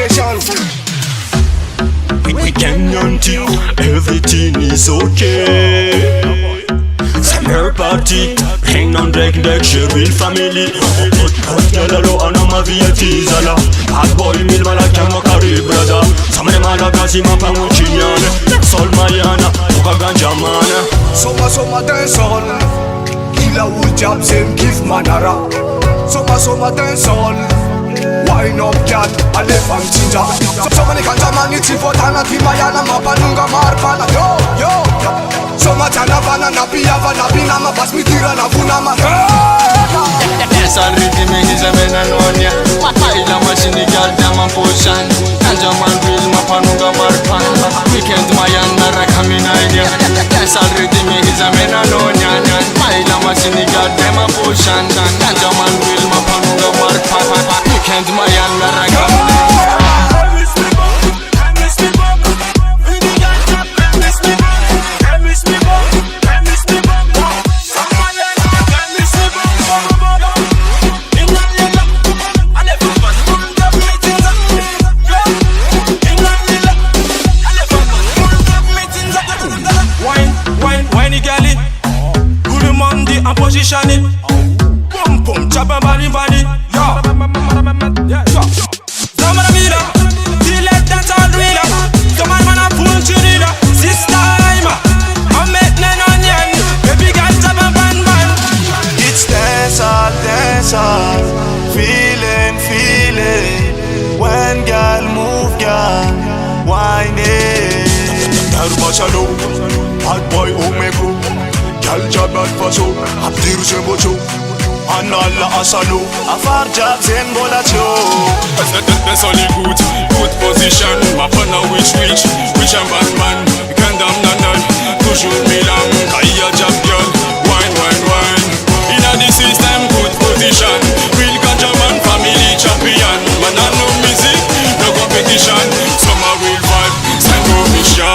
vibration. We can think everything is okay. Summer party, hang on deck, Cheryl family. Put galalo anama vietizala. Bad boy mil malaka makari brother. Samre malagasi mapangu chinyane. Sol mayana, uka ganja mana. Soma dance all. Killer wood jobs and give manara. Soma dance all. Wine up cat, I live on ginger. So many kanjamaniti for Tana Timayana Mapanunga Marpana. Yo. So much Anavana Napiava Nabina Pasmitira Navunama. Yes, I really mean he's a man and on ya. Paila machine girl, damn potion. Kanjaman will Mapanunga Marpan. Weekend Mayana Rakamina. Yes, I really mean he's a man and on ya. Paila machine girl, damn potion. Kanjaman will Mapanunga Marpan. Weekend Mayana Rakamina. Position it, pum pum, chop and body, yo. Some of the meter, feel like that's all real. Some man wanna pull to the sister, I'm making an onion, baby girl, chop and ban. It's dance all, feeling. When girl move, girl, whine it. Darubashalo, hot boy omego. Gal jabat faso, abdiru sembocho. Anala asalo, afar jab zen bolacho. That's only good position. Mapana which and bad man. Kandam nanan, toujours Milan. Kaya jab girl, wine. Inna the system, good position. Real ganja man, family champion. Man no music, no competition. Summer real vibe, send go mission.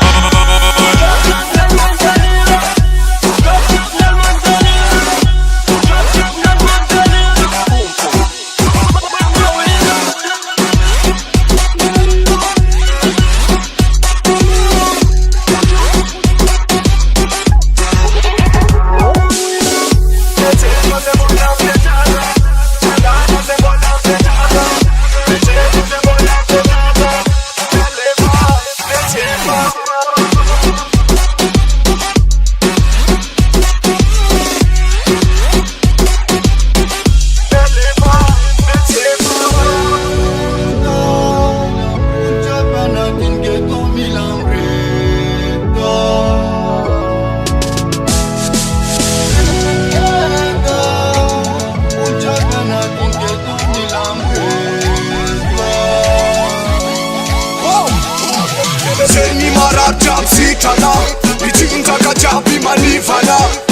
Seni marar jab sitana, bichunga ka jabi manivana.